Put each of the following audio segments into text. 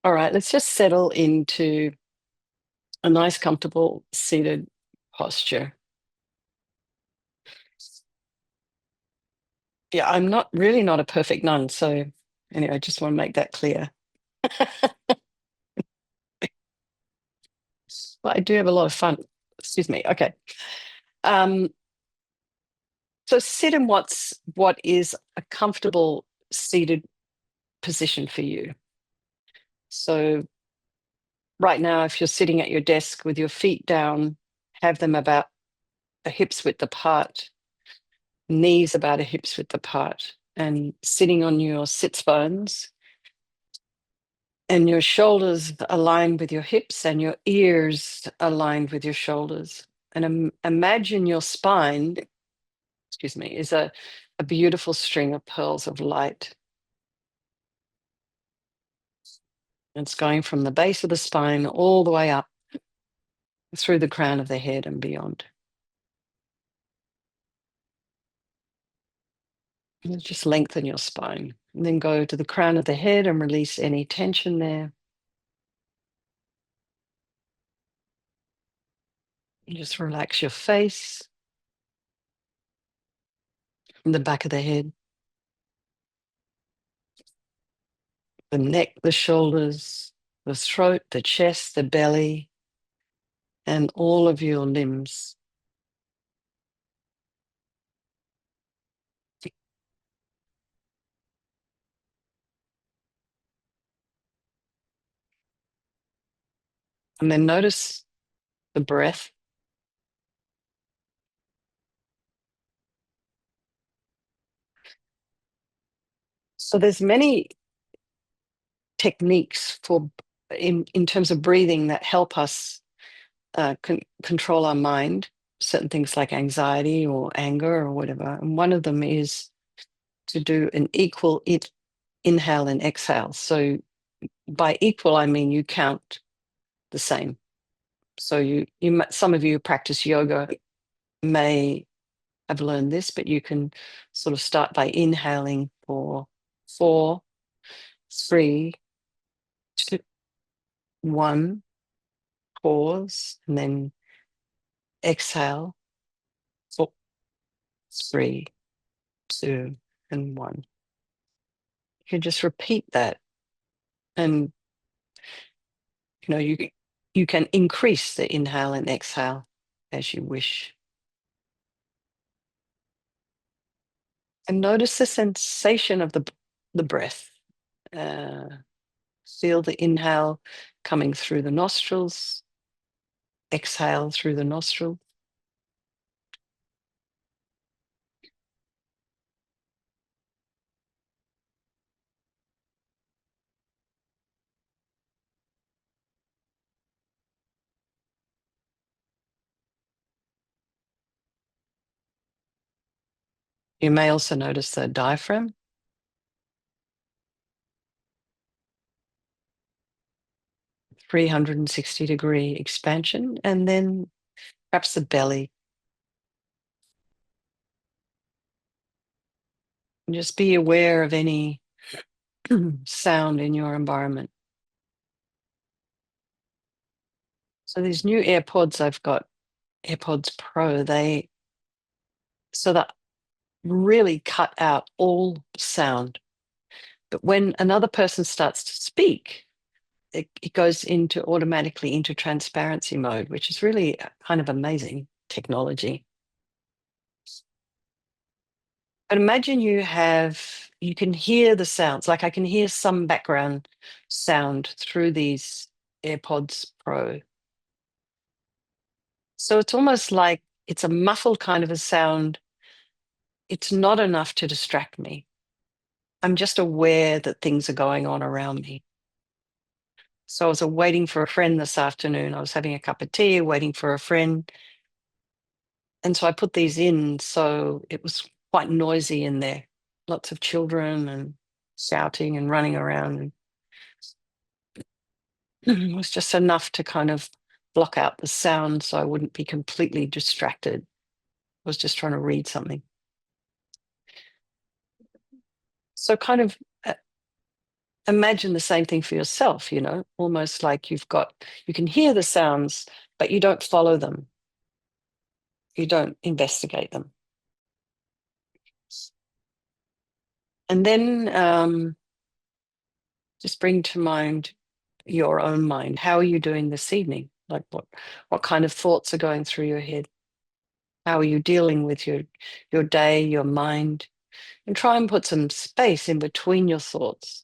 All right, let's just settle into a nice, comfortable seated posture. Yeah, I'm not really not a perfect nun. So, anyway, I just want to make that clear. But I do have a lot of fun. Excuse me. Okay. Um, so sit in what is a comfortable seated position for you. So right now, if you're sitting at your desk with your feet down, have them about a hip's width apart, knees about a hip's width apart, and sitting on your sits bones, and your shoulders aligned with your hips and your ears aligned with your shoulders. And imagine your spine, excuse me, is a beautiful string of pearls of light. It's going from the base of the spine all the way up through the crown of the head and beyond. And just lengthen your spine. And then go to the crown of the head and release any tension there. And just relax your face from the back of the head, the neck, the shoulders, the throat, the chest, the belly, and all of your limbs. And then notice the breath. So there's many techniques for in terms of breathing that help us control our mind, certain things like anxiety or anger or whatever. And one of them is to do an equal inhale and exhale. So by equal, I mean you count the same. So some of you who practice yoga may have learned this, but you can sort of start by inhaling for 4, 3, 2, 1, pause, and then exhale, 4, 3, 2, and 1. You can just repeat that, and you can increase the inhale and exhale as you wish. And notice the sensation of the breath. Uh, Feel the inhale coming through the nostrils, exhale through the nostril. You may also notice the diaphragm. 360-degree expansion, and then perhaps the belly. And just be aware of any sound in your environment. So these new AirPods I've got, AirPods Pro, they so that really cut out all sound. But when another person starts to speak, it goes into automatically into transparency mode, which is really kind of amazing technology. But imagine you can hear the sounds, like I can hear some background sound through these AirPods Pro. So it's almost like it's a muffled kind of a sound. It's not enough to distract me. I'm just aware that things are going on around me. So I was waiting for a friend this afternoon. I was having a cup of tea, waiting for a friend. And so I put these in. So it was quite noisy in there. Lots of children and shouting and running around. It was just enough to kind of block out the sound so I wouldn't be completely distracted. I was just trying to read something. So kind of imagine the same thing for yourself, almost like you can hear the sounds, but you don't follow them. You don't investigate them. And then just bring to mind your own mind. How are you doing this evening? Like what kind of thoughts are going through your head? How are you dealing with your day, your mind? And try and put some space in between your thoughts.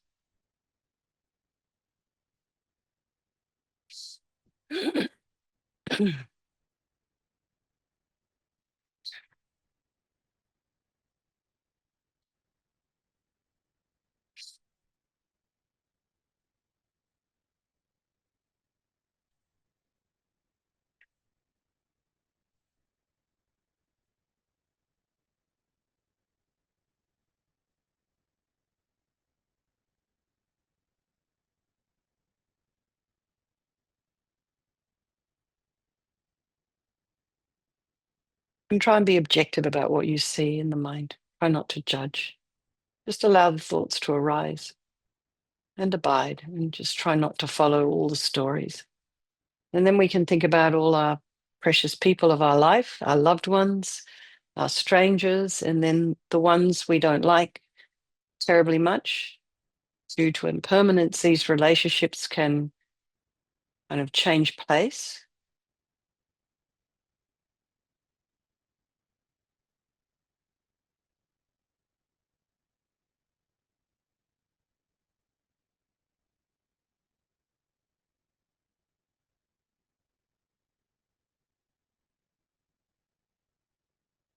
And try and be objective about what you see in the mind. Try not to judge. Just allow the thoughts to arise and abide, and just try not to follow all the stories. And then we can think about all our precious people of our life, our loved ones, our strangers, and then the ones we don't like terribly much. Due to impermanence, these relationships can kind of change place.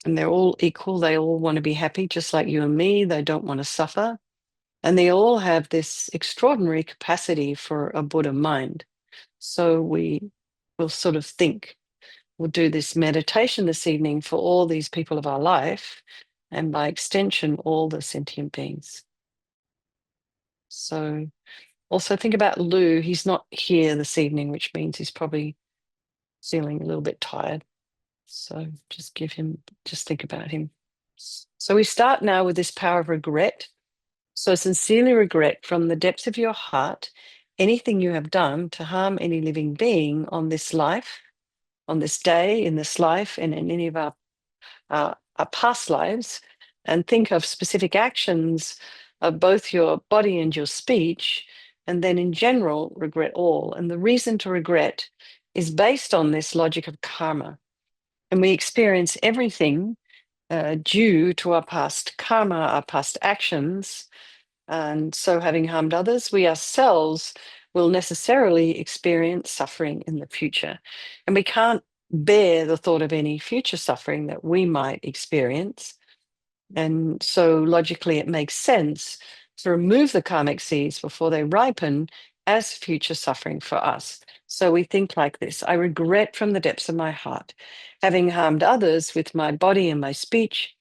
And they're all equal. They all want to be happy, just like you and me. They don't want to suffer. And they all have this extraordinary capacity for a Buddha mind. So we will sort of think, we'll do this meditation this evening for all these people of our life, and by extension, all the sentient beings. So also think about Lou. He's not here this evening, which means he's probably feeling a little bit tired. So just think about him. So we start now with this power of regret. So sincerely regret from the depths of your heart anything you have done to harm any living being on this life, on this day, in this life, and in any of our past lives. And think of specific actions of both your body and your speech. And then in general, regret all. And the reason to regret is based on this logic of karma. And we experience everything due to our past karma, our past actions. And so, having harmed others, we ourselves will necessarily experience suffering in the future. And we can't bear the thought of any future suffering that we might experience. And so, logically, it makes sense to remove the karmic seeds before they ripen as future suffering for us. So, we think like this: I regret from the depths of my heart having harmed others with my body and my speech,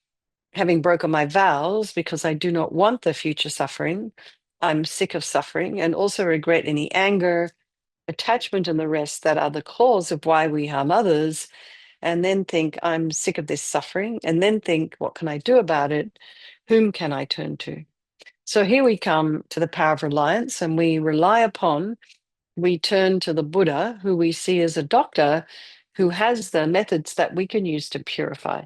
having broken my vows because I do not want the future suffering. I'm sick of suffering, and also regret any anger, attachment, and the rest that are the cause of why we harm others. And then think, I'm sick of this suffering. And then think, what can I do about it? Whom can I turn to? So here we come to the power of reliance, and we turn to the Buddha, who we see as a doctor who has the methods that we can use to purify.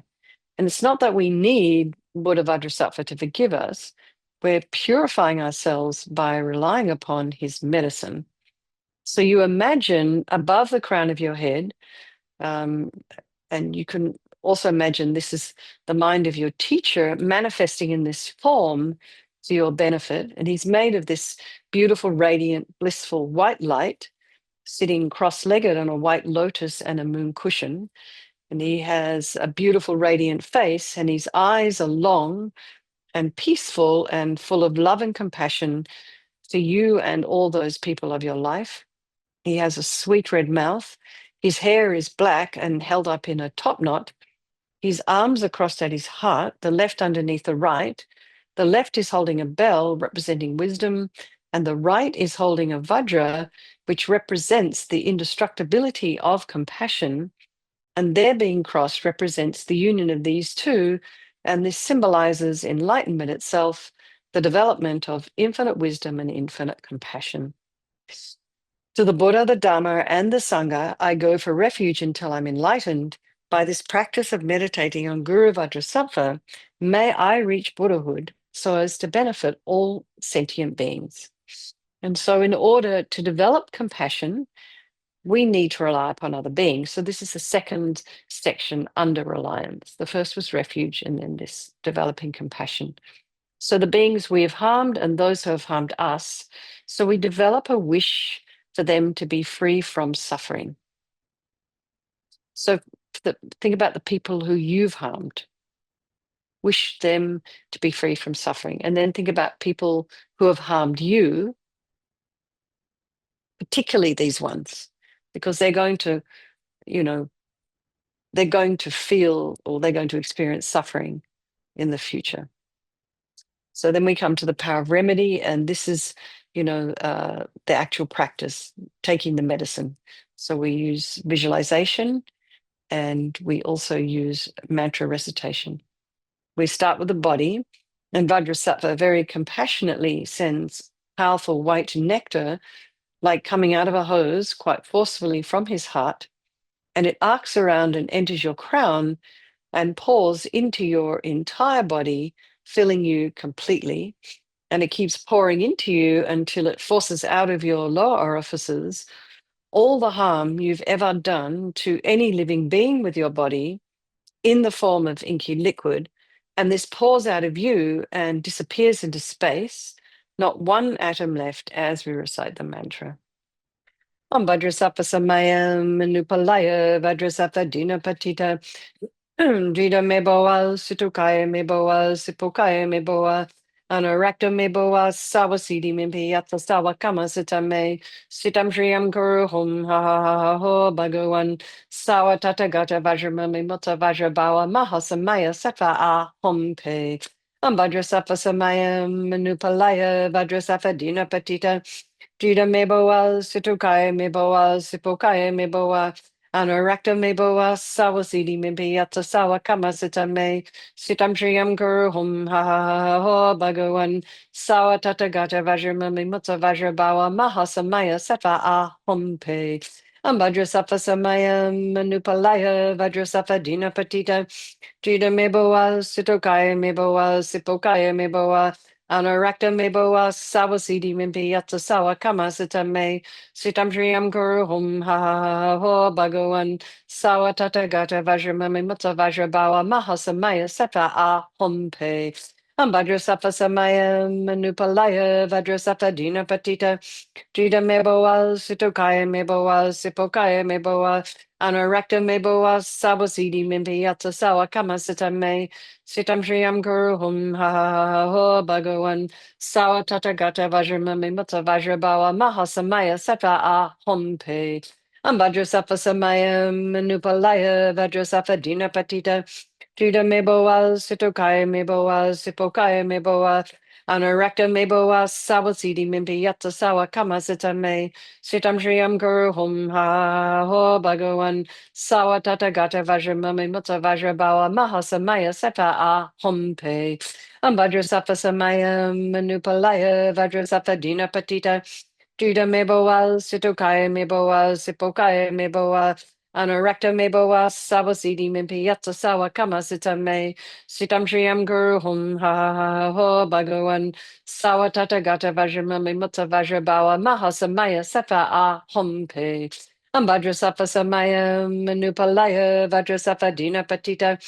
And it's not that we need Buddha Vajrasattva to forgive us. We're purifying ourselves by relying upon his medicine. So you imagine above the crown of your head, um, and you can also imagine this is the mind of your teacher manifesting in this form to your benefit. And he's made of this beautiful, radiant, blissful white light, sitting cross-legged on a white lotus and a moon cushion. And he has a beautiful, radiant face, and his eyes are long and peaceful and full of love and compassion to you and all those people of your life. He has a sweet red mouth. His hair is black and held up in a top knot. His arms are crossed at his heart, the left underneath the right. The left is holding a bell representing wisdom, and the right is holding a vajra, which represents the indestructibility of compassion. And their being crossed represents the union of these two. And this symbolizes enlightenment itself, the development of infinite wisdom and infinite compassion. To the Buddha, the Dharma, and the Sangha, I go for refuge until I'm enlightened. By this practice of meditating on Guru Vajrasattva, may I reach Buddhahood so as to benefit all sentient beings. And so, in order to develop compassion, we need to rely upon other beings. So, this is the second section under reliance. The first was refuge, and then this developing compassion. So, the beings we have harmed and those who have harmed us. So, we develop a wish for them to be free from suffering. So, think about the people who you've harmed. Wish them to be free from suffering. And then think about people who have harmed you, particularly these ones, because they're going to, they're going to feel or they're going to experience suffering in the future. So then we come to the power of remedy, and this is, the actual practice, taking the medicine. So we use visualization and we also use mantra recitation. We start with the body, and Vajrasattva very compassionately sends powerful white nectar, like coming out of a hose, quite forcefully from his heart, and it arcs around and enters your crown and pours into your entire body, filling you completely. And it keeps pouring into you until it forces out of your lower orifices all the harm you've ever done to any living being with your body in the form of inky liquid. And this pours out of you and disappears into space, not one atom left as we recite the mantra. Om Vajrasattva Samayam Manupalaya Vajrasattva Dinapatita Drita Meboa Situkaya Meboa Sipokaya Meboa Anarakta Meboa Sawasidi Mimpi Yatsa Sawa Kama Sitame Sitam Shriyam Guru Hum Ha Ha Ha Ha Ho Bhagawan Sawa Tata Gata Vajramami Mutta Vajrabawa Mahasamaya Sattva Ah Hum Pe Vajrasattva Samayam Manupalaya Vajrasattva Dinapatita Drita Meboa Situkaya Meboa Sipokaya Meboa Anorakta meboa sawasidi mibiyata sawa kama sitame sitam shriyam guru hum ha ha ha ho bhagawan sawa tatagata vajramami mutta vajrabawa mahasamaya sattva ah hum pe Vajrasattva samaya manupalaya Vajrasattva dinapatita Drita meboa sitokaya meboa sipokaya meboa Anorakta meboa sawasidi mibiyata sawa kama sitame Sitam Shriyam Guru Hum Ha Ha Ha Ho Bhagawan Sawa Tata Gata Vajramami Mutta Vajrabawa Mahasamaya Sattva Ah Hum Pe Vajrasattva Samaya Manupalaya Vajrasattva Dinapatita Drita Meboa Sitokaya Meboa Sipokaya Meboa Anorakta Meboa Sawasidi Mimpiyatsa Sawa Kama Sitame Sitam Shriyam Guru Hum Ha Ha Ha Ho Bhagawan Sawa Tata Gata Vajramami Mutta Vajrabawa Mahasamaya Sattva Ah Hum Pe Vajrasattva Samaya Manupalaya Vajrasattva Dinapatita Drita Meboa Sitokaya Meboa Sipokaya Meboa Anorakta meboa sawasidi mimpi yatsa sawa kama sitame sitam shriyam guru hum ha ho bhagawan sawa tata gata vajramami mutta vajrabawa mahasamaya seta a hum pe vajrasattva samaya manupalaya vajrasattva dinapatita Drita meboa sitokaya meboa sipokaya meboa Anorakta meboa sawasidi mimpi yatsa sawa kama sitame Sitam Shriyam Guru Hum Ha Ha Ha Ho Bhagawan Sawa Tata Gata Vajramami Mutta Vajrabawa Mahasamaya Sattva Ah Hum Pe Vajrasattva Samaya Manupalaya Vajrasattva Dinapatita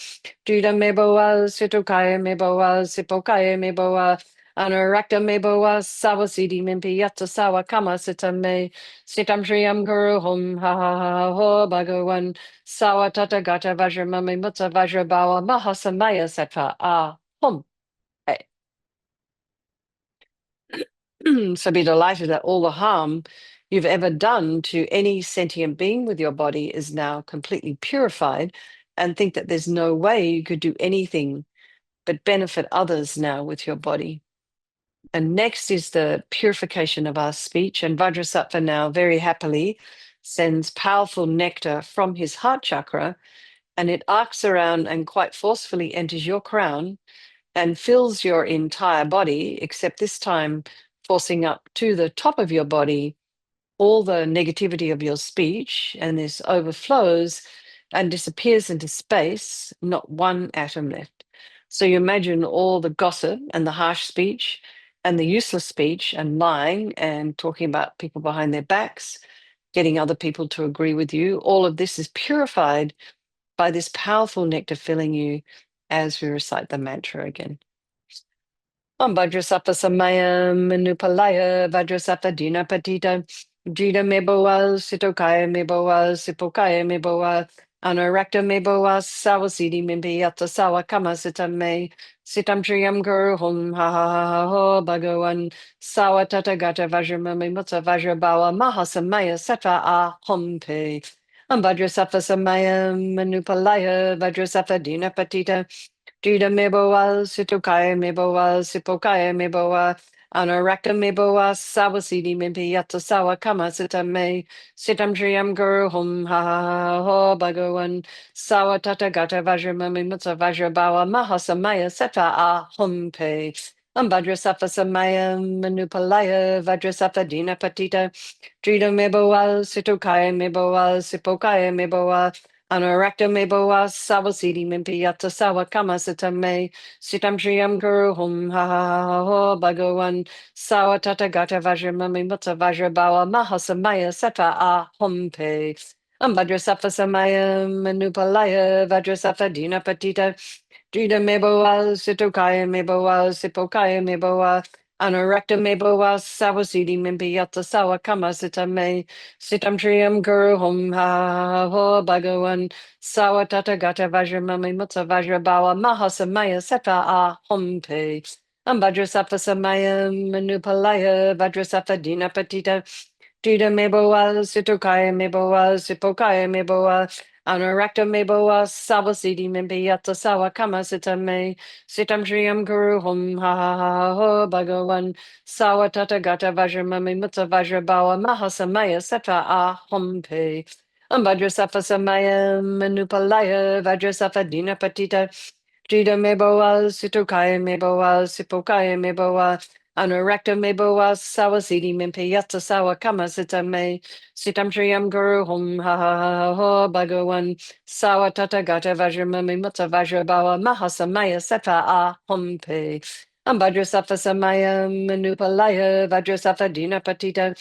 Drita Meboa Situkaya Meboa Sipokaya Meboa Anorakta Meboa Sawasidi Mimpi Yatsa Sawa Kama Sitame Sitam Shriyam Guru Hum Ha Ha Ha Ho Bhagawan Sawa Tata Gata Vajramami Mutta Vajrabawa Mahasamaya Sattva Ah Hum. Hey. So be delighted that all the harm you've ever done to any sentient being with your body is now completely purified, and think that there's no way you could do anything but benefit others now with your body. And next is the purification of our speech. And Vajrasattva now very happily sends powerful nectar from his heart chakra, and it arcs around and quite forcefully enters your crown and fills your entire body, except this time forcing up to the top of your body all the negativity of your speech, and this overflows and disappears into space, not one atom left. So you imagine all the gossip and the harsh speech and the useless speech and lying and talking about people behind their backs, getting other people to agree with you. All of this is purified by this powerful nectar filling you as we recite the mantra again. Om Vajrasattva Samayam Manupalaya Vajrasattva Dina Patita Jita Meboa Sitokaya Meboa Sipokaya Meboa Anarakta Meboa Sawasidi Mimpiyata Sawa Kama Sitam Me Sitam Triyam Guru Hum Ha Ha Ha Ha Ho Bhagawan Sawa Tata Gata Vajramami Mutsa Vajrabawa Mahasamaya Sattva A Hum Pe Om Vajrasattva Samayam Manupalaya Vajrasattva Dina Patita Jida meboa, sitokaya meboa, sipokaya meboa, anarakta meboa, sawasidi mimpiyata sawa kama sitam me, sitam triyam guru hum ha ha ha ho bhagawan, sawa tata gata vajramami mutsa vajrabawa mahasamaya seta a hum pe. Vajrasattva samaya manupalaya, vajrasattva dina patita, jida meboa, sitokaya meboa, sipokaya meboa, Anarakta meboa sawasidi mimpiyata sawa kama sitame sitam triyam guru hum ha ha ha ha ho bhagawan sawa tata gata vajramami mutta vajrabawa mahasamaya seta a hum pe. Vajrasattva samaya manupalaya vajrasattva dina patita Jida meboa, sitokaya meboa, sipokaya meboa, anarakta meboa, sawasidi mimpiyata sawa kama sitame, sitam triyam guru hum ha ho bhagawan, sawa tata gata vajramami mutta vajrabawa mahasamaya seta a hum pe. Vajrasattva samaya manupalaya, vajrasattva dina patita, Jida meboa, sitokaya meboa, sipokaya meboa, Anarakta meboa sabasidi mimpiyata sawa kama sitame sitam triyam guru hum ha ha ha ho bhagawan sawa tata gata vajramami mutta vajrabawa mahasamaya seta a hum pe. Vajrasattva samaya manupalaya vajrasattva dina patita Jida meboa, sitokaya meboa, sipokaya meboa, Anurakta meboa, sawasidi mimpiyata sawa kama sitame, sitam triyam guru hum ha ha ha ho bhagawan, sawa tata gata vajramami mutta vajrabawa mahasamaya seta a hum pe. Vajrasattva samaya manupalaya, vajrasattva dina patita,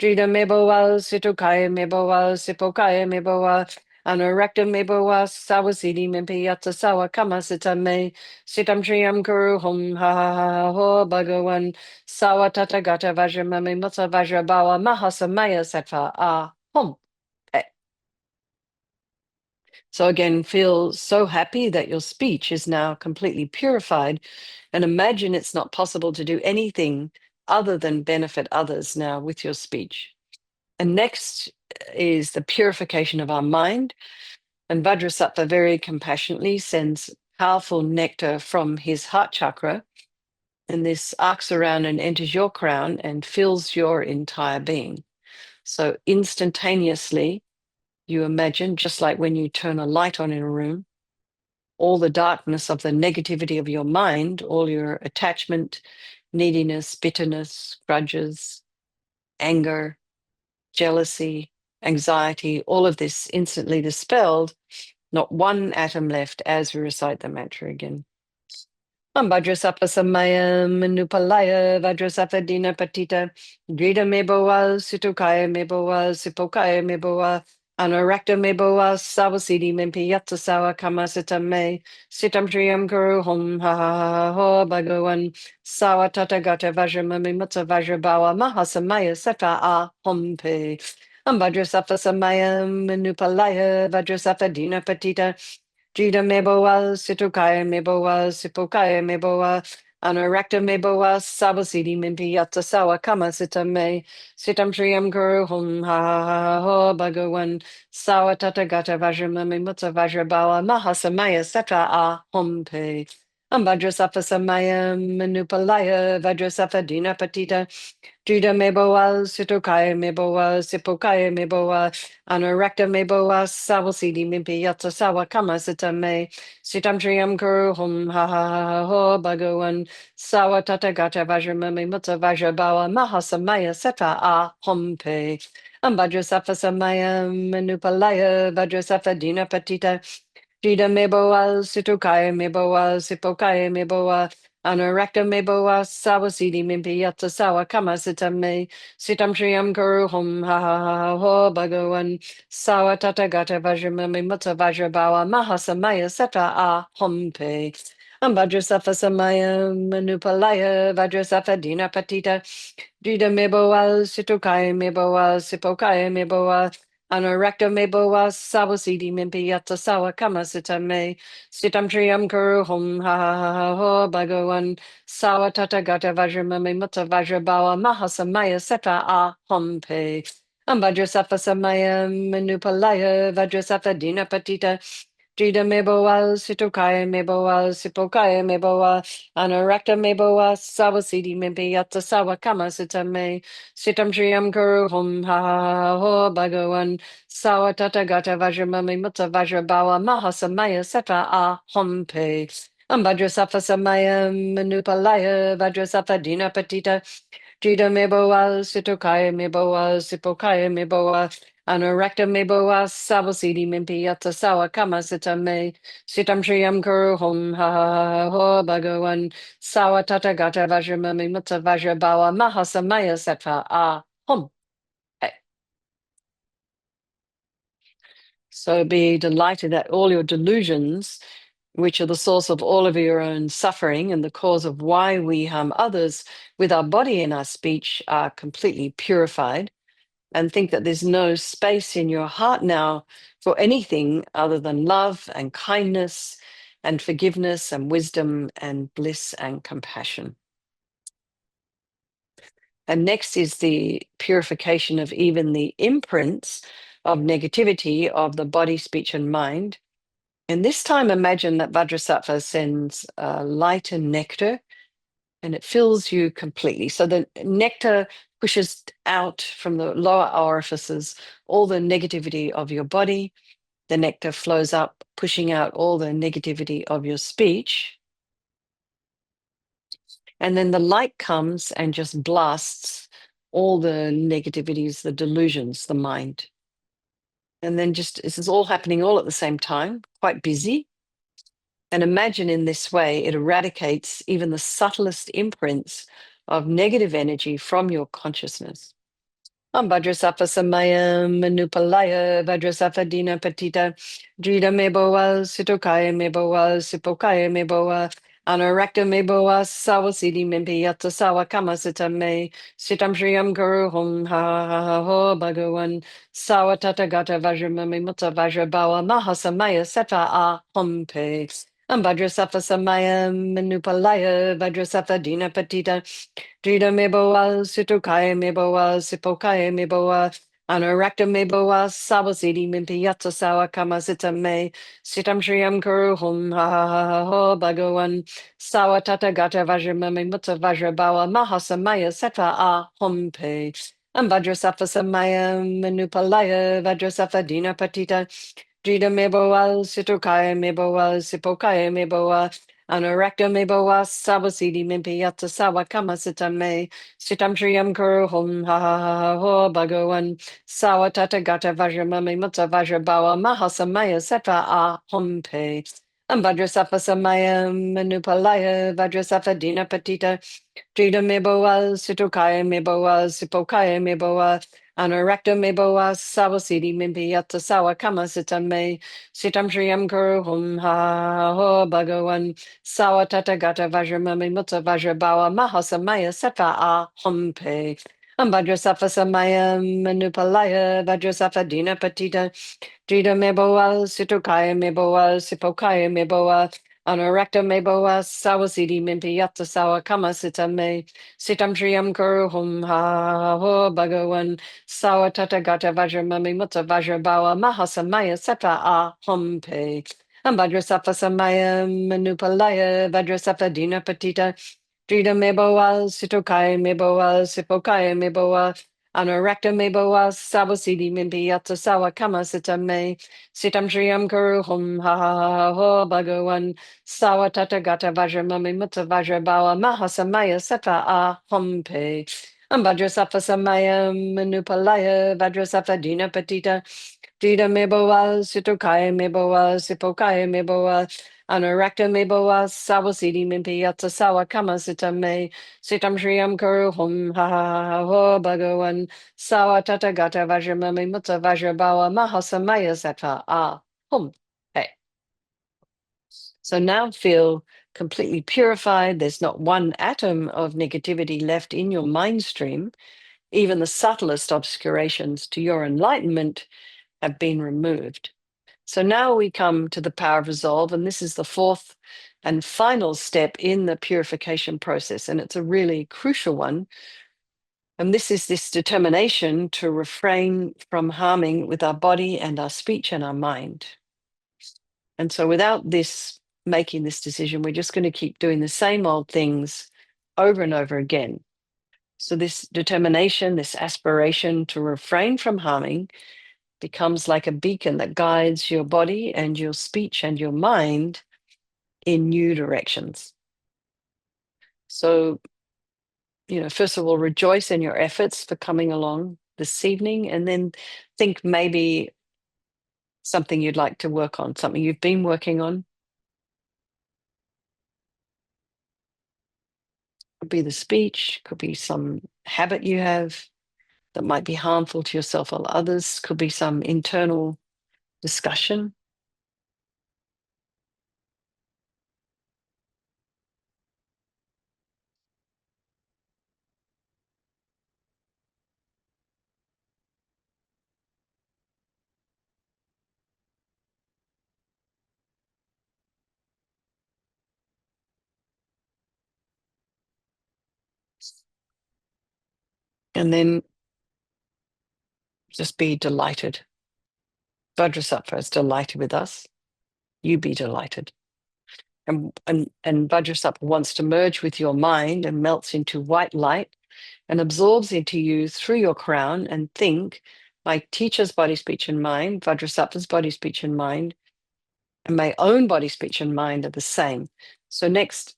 Jida meboa, sitokaya meboa, sipokaya meboa, Anurakta meboa sawasidi mimpiyata sawa kama sitame sitam triyam guru hum ha ha ha ho bhagawan sawa tata gata vajramami mutta vajrabawa mahasamaya sattva a hum. Eh. So again, feel so happy that your speech is now completely purified, and imagine it's not possible to do anything other than benefit others now with your speech. And next is the purification of our mind. And Vajrasattva very compassionately sends powerful nectar from his heart chakra, and this arcs around and enters your crown and fills your entire being. So instantaneously, you imagine, just like when you turn a light on in a room, all the darkness of the negativity of your mind, all your attachment, neediness, bitterness, grudges, anger, jealousy, anxiety, all of this instantly dispelled. Not one atom left as we recite the mantra again. Vajrasattva samaya manupalaya vajrasattva dina patita drita meboa sutokaya meboa sipokaya meboa anarakta meboa sawasidi mimpiyata sawa kamasita me sitam triyam guru hum ha ha ha ho bhagawan sawa tata gata vajramami mutta vajrabawa mahasamaya seta a hum pe. Vajrasattva samaya manupalaya vajrasattva dina patita Jida meboa, sitokaya meboa, sipokaya meboa, anarakta meboa, sabasidi mimpiyata sawa kama sitame, sitam triyam guru hum ha ha ha ho bhagawan, sawa tata gata vajramami mutta vajrabawa mahasamaya seta a hum pe. Vajrasattva Samayam Manupalaya Vajrasattva Dinapatita Juda Meboa Sitokaya Meboa Sipokaya Meboa Anorakta Meboa Sawasidi Mimpi Yatsa Sawa Kama Sitame Sitam Triam Guru Hum Ha Ha Ha Ho Bhagawan Sawa Tata Gata Vajramami Mutta Vajrabawa Mahasamaya Seta A Hompe Vajrasattva Samayam Manupalaya Vajrasattva Dinapatita Jida meboa, situkaya meboa, sipokaya meboa, anorakta meboa, sawasidi mimpi yatsa sawa kama sitame, sitam shriyam guru hum ha ha ha ha ho bhagawan, sawa tata gata vajramami mutta vajrabawa, mahasamaya seta a hompe. Vajrasattva samaya manupalaya, vajrasattva dina patita, jida meboa, situkaya meboa, sipokaya meboa, Anorakta meboa sawasidi mimpi yatsa sawa kama sitame sitam triyam kuru hum ha ha ha ha ho bhagawan sawa tata gata vajramami mutta vajrabawa mahasamaya seta a hompe Vajrasattva samaya manupalaya vajrasattva dinapatita Jida meboa, sitokaya meboa, sipokaya meboa, anorakta meboa, sawasidi mimpi yatsa sawa kama sitame, sitam triyam guru hum ha ha ha ho bhagawan, sawa tata gata vajramami mutta vajrabawa mahasamaya seta a hompe. Vajrasattva samaya manupalaya, vajrasattva dinapatita, Jida meboa, sitokaya meboa, sipokaya meboa, Anorakta meboa, sabosidi mimpi yatsa sawa kama sitame, sitam triyam kuru hum ha ha ha ho bhagawan, sawa tata gata vajramami mutta vajrabawa mahasamaya setva a hum. Okay. So be delighted that all your delusions, which are the source of all of your own suffering and the cause of why we harm others with our body and our speech, are completely purified, and think that there's no space in your heart now for anything other than love and kindness and forgiveness and wisdom and bliss and compassion. And next is the purification of even the imprints of negativity of the body, speech, and mind. And this time, imagine that Vajrasattva sends light and nectar, and it fills you completely. So the nectar pushes out from the lower orifices all the negativity of your body. The nectar flows up, pushing out all the negativity of your speech. And then the light comes and just blasts all the negativities, the delusions, the mind. And then just this is all happening all at the same time, quite busy. And imagine in this way, it eradicates even the subtlest imprints of negative energy from your consciousness. Vajrasattva samaya manupalaya vajrasattva dina patita drida meboa sitokaya meboa sipokaya meboa anorakta meboa sawasidi mimpi yatsa sawa kama sitame sitam shriyam guru hum ha ha ha ho bhagawan sawa tata gata vajramami mutta vajrabawa mahasamaya seta a hompe Vajrasattva samaya manupalaya vajrasattva dina patita Drita meboa, situkaya meboa, sipokaya meboa, anorakta meboa, sawasidi mimpi yatsa sawa kama sitame, sitam shriyam kuru hum ha ha ha ha ho bhagawan, sawa tata gata vajramami mutta vajrabawa mahasamaya seta a hompe. Vajrasattva samaya manupalaya, vajrasattva dina patita, Drita meboa, situkaya meboa, sipokaya meboa, Anorakta meboa sawasidi mimpi yatsa sawa kama sitame sitam shriyam kuru hum ha ha ha ha ho bhagawan sawa tata gata vajramami mutta vajrabawa mahasamaya seta a hompe Vajrasattva samaya manupalaya vajrasattva dina patita Jida meboa, situkaya meboa, sipokaya meboa, anorakta meboa, sawasidi mimpi yatsa sawa kama sitame, sitam shriyam kuru hum ha ho bhagawan, sawa tata gata vajramami mutta vajrabawa mahasamaya seta a hompe. Vajrasattva samaya manupalaya, vajrasattva dina patita, Jida meboa, situkaya meboa, sipokaya meboa, Anorakta meboa sawasidi mimpi yatsa sawa kama sitame sitam shriyam kuru hum ha ho bhagawan sawa tata gata vajramami mutta vajrabawa mahasamaya seta a hompe Vajrasattva Samaya Manupalaya Vajrasattva Dina Patita Drita Meboa Sitokaya Meboa Sipokaya Meboa Anurakta Meboa Savasidi Mimpi Yatsa Sawa Kama Sita Me Sitam Shriyam Kuru Hum Ha Ha Ha Ho Bhagawan Sawa Tata Gata Vajra Mami Mutta Vajra Bawa Mahasamaya Sata A Hum Pe Vajrasattva Samaya Manupalaya Vajrasattva Dina Patita Dita meboa, sitokaya meboa, sipokaya meboa, anurakta meboa, sawasidi mimpiyatsa sawa kama sita me, sitam shriyam kuru hum ha ha ha ha ho bhagawan, sawa tata gata vajramami mutta vajrabawa mahasamaya sattva ah hum. Hey. So now feel completely purified. There's not one atom of negativity left in your mind stream. Even the subtlest obscurations to your enlightenment have been removed. So now we come to the power of resolve, and this is the fourth and final step in the purification process, and it's a really crucial one. And this is this determination to refrain from harming with our body and our speech and our mind. And so without this, making this decision, we're just going to keep doing the same old things over and over again. So this determination, this aspiration to refrain from harming becomes like a beacon that guides your body and your speech and your mind in new directions. So, first of all, rejoice in your efforts for coming along this evening, and then think maybe something you'd like to work on, something you've been working on. Could be the speech, could be some habit you have that might be harmful to yourself or others, could be some internal discussion. And then just be delighted. Vajrasattva is delighted with us. You be delighted. And Vajrasattva wants to merge with your mind and melts into white light and absorbs into you through your crown and think, my teacher's body, speech, and mind, Vajrasattva's body, speech, and mind, and my own body, speech, and mind are the same. So next,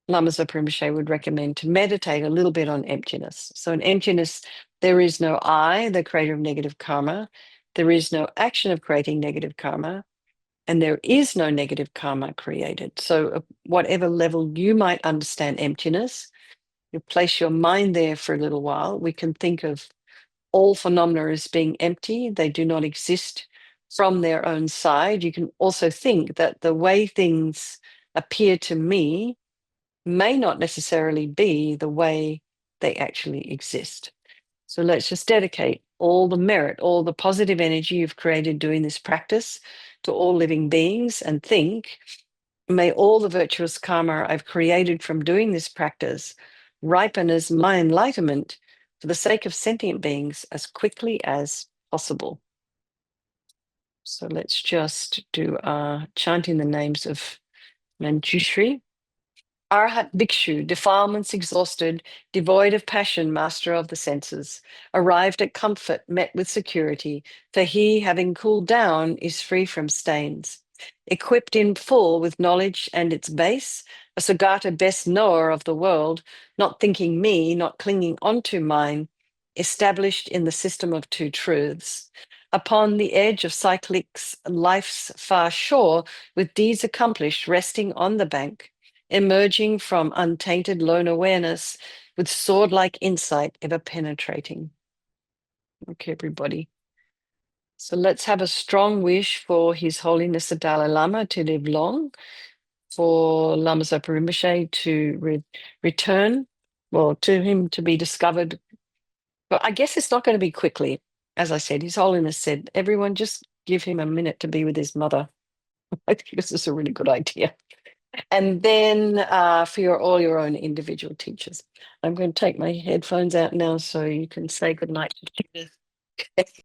Lama Zopa Rinpoche would recommend to meditate a little bit on emptiness. So in emptiness, there is no I, the creator of negative karma. There is no action of creating negative karma. And there is no negative karma created. So whatever level you might understand emptiness, you place your mind there for a little while. We can think of all phenomena as being empty. They do not exist from their own side. You can also think that the way things appear to me may not necessarily be the way they actually exist. So let's just dedicate all the merit, all the positive energy you've created doing this practice to all living beings and think, may all the virtuous karma I've created from doing this practice ripen as my enlightenment for the sake of sentient beings as quickly as possible. So let's just do chanting the names of Manjushri. Arhat Bhikshu, defilements exhausted, devoid of passion, master of the senses, arrived at comfort, met with security, for he, having cooled down, is free from stains. Equipped in full with knowledge and its base, a Sugata best knower of the world, not thinking me, not clinging onto mine, established in the system of two truths. Upon the edge of cyclic's life's far shore, with deeds accomplished, resting on the bank, emerging from untainted lone awareness with sword-like insight ever penetrating. Okay, everybody. So let's have a strong wish for His Holiness the Dalai Lama to live long, for Lama Zopa Rinpoche to return, well, to him to be discovered. But I guess it's not going to be quickly. As I said, His Holiness said, everyone just give him a minute to be with his mother. I think this is a really good idea. And then for all your own individual teachers. I'm going to take my headphones out now so you can say goodnight to Judith.